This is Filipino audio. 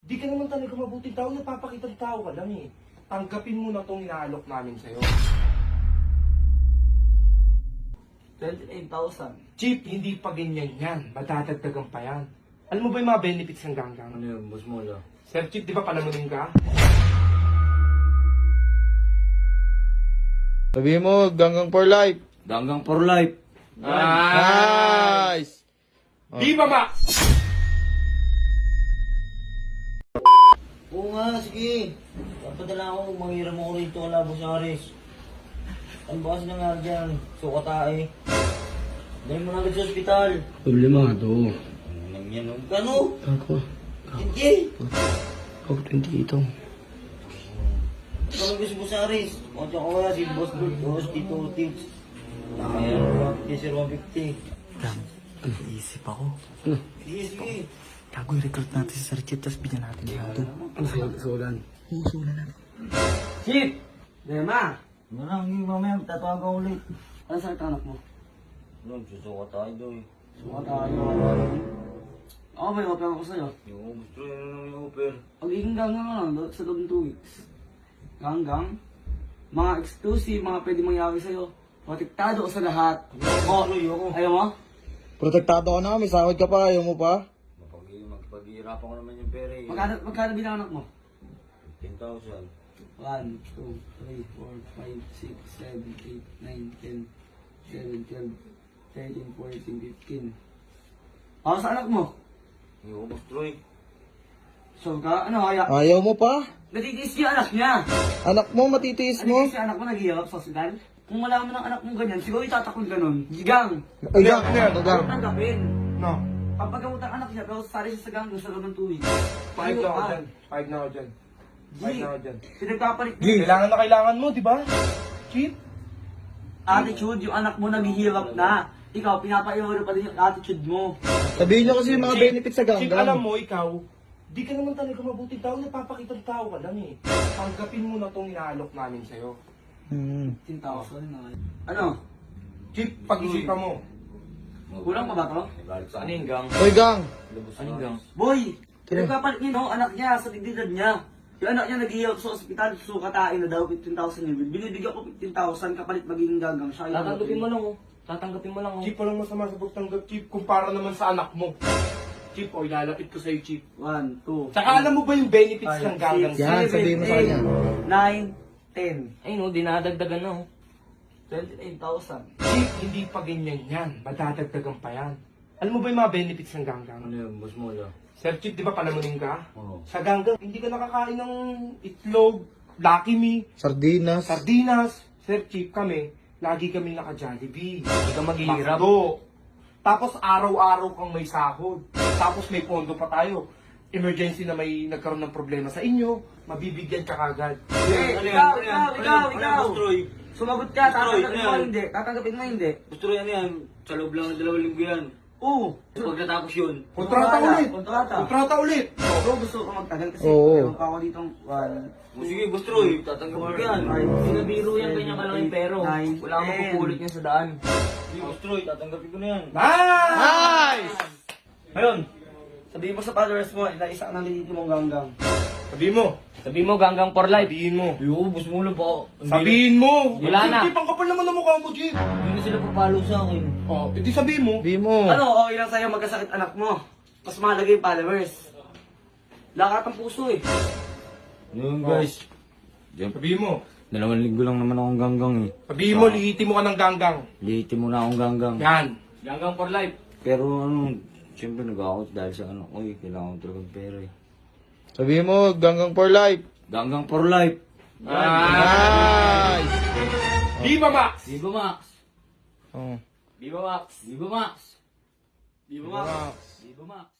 Di ka naman talaga mabuting tao, napapakitang tao ka lang eh. Tanggapin mo na itong inaalok namin sa'yo. 28,000. Chief, hindi pa ganyan yan. Madadagdagan pa yan. Alam mo ba yung mga benefits ng ganggang? Ano yun, boss mo lang? Sir Chief, di ba palamunin ka? Sabi mo, ganggang for life. Ganggang for life. Nice! Di ba, Max? Oo nga, sige. Papadala ako, manghiram ako rito kala Boss Aris. Ano ba kasi nangyari dyan? Sukatae. Dahil mo na agad sa ospital. Problema to. Ano nang yan? Gano? Ako. Hindi. Ako 28. Ikaw si Boss Aris. O tsaka kaya si Boss Lord. O si Tito Tips. Nakaya 150. Nag-iisip ako. Sige, sige. Gago i-recruit natin si Sir Chip, tapos bigyan natin siya ito. Sulan. Usulan natin. Chief! Dema! Ano na, hindi mamaya. Tatawag ako ulit. Ano sa anak mo? Ano, susukatae daw eh. Suka tayo. Ako may open ako sa'yo. Yung gusto yun lang yung offer. Pagiging ganggang lang sa loob ng 2 weeks. Ganggang. Mga exclusive, mga pwede mangyari sa'yo. Protektado ko sa lahat. Ayaw mo? Protektado ka na, may sahod ka pa, ayaw mo pa? Magpag-ihirapan ko naman yung pera eh. Magkano bilang anak mo? 10,000. 1, 2, 3, 4, 5, 6, 7, 8, 9, 10, 11, 12, 13, 14, 15. Para sa anak mo? Yung Boss Troy. So ka, ano kaya? Ayaw mo pa? Natitiis yung anak niya. Anak mo, matitiis mo? Natitiis yung anak mo, naghihirap sa ospital. Kung malaman ng anak mo ganyan, siguro itatakon ka nun. Gigang. Ay, gang, ano gang? Tanggapin. No. Papagamot ang anak niya, pero sari siya sa gang doon sa loob ng 2 weeks. 5 na ako Ano dyan. 5 na ako dyan. 5 na ako dyan. Pinagpapalit mo. Kailangan na kailangan mo, di ba? Chief? Attitude, yung anak mo naghihirap na. Ikaw, pinapaiwala pa din yung attitude mo. Sabihin nyo kasi yung mga benefits sa Chief, alam ganggang. mo, ikaw, di ka naman talaga mabuting tao, napapakitang tao ka lang eh. Tanggapin mo na itong inaalok namin sa'yo. 10,000 na. Ano? Chief, pag-isipan mo. Kulang pa ba to? Galit sa aning gang. Oy, gang! Aning gang. Boy! Pinagpapalit niya no, anak niya sa dignidad niya. Yung anak niya naghihirap sa ospital, sukatain na daw 15,000 yun. Binibigyan ko 15,000 kapalit magiging gagang siya. Tatanggapin mo lang oh. Tatanggapin mo lang oh. Chief, walang masama sa pagtanggap, Chief, kumpara naman sa anak mo. Chief, o ilalapit ko sa'yo, Chief. 1, 2, Tsaka alam mo ba yung benefits ng ganggang? Yan, sabihin mo sa kanya. 9, 10. Ay no, dinadagdagan na oh. 28,000. Chief, hindi pa ganyan yan. Madadagdagan pa yan. Alam mo ba yung mga benefits ng ganggang? Ano yun, boss mo lang? Sir Chief, di ba palamunin ka? Oo. Sa ganggang, hindi ka nakakain ng itlog, Lucky Me, Sardinas. sardinas. Sir Chief, kami, lagi kami naka-Jollibee. Hindi ka maghihirap. Makdo. Tapos araw-araw kang may sahod. Tapos may pondo pa tayo. Emergency na may nagkaroon ng problema sa inyo, mabibigyan ka kagad. Ikaw. Boss Troy? Sumagot ka, Troy, tatanggapin ano mo yan? hindi. Tatanggapin mo hindi. Boss Troy, ano yan? Sa loob lang ng 2 linggo yan. Oo. Pagkatapos yun. Kontrata ulit! Kontrata. Kontrata ulit! Pero gusto ko magtagal kasi Oo. meron pa ako ditong 1, O sige, Boss Troy, tatanggap mo yan. Sinabiro yan, ganyan kalaking pero. Wala kang mapupulot niya sa daan. Sige, Boss Troy, tatanggapin ko na yan. Nice! Ngayon, sabihin mo sa followers mo, isa ang naliliti mong ganggang. Sabihin mo, ganggang for life. sabihin mo. Yo, boss mo lang po. Sabihin mo! Wala na. Chief, ang kapal naman ng mukha mo, Chief. Hindi na sila papalo sa akin. Oh, edi sabihin mo. Sabihin mo. Ano, okay lang sa'yo magkasakit anak mo. Mas mahalaga yung followers. Lakat ang puso eh. Ano yun guys? Sabihin mo. 2 linggo lang naman akong ganggang eh. Sabihin mo, lihitin mo ka ng ganggang. Liitin mo na akong ganggang. Yan. Ganggang for life. Pero ano, siyempre nag-out dahil sa ano, oy, kailangan ko talagang pera eh. Sabihin mo, ganggang for life. Ganggang for life. Nice! Viva Max! Viva Max! Oh. Viva Max! Viva Max! Di ba ma? Viva Max!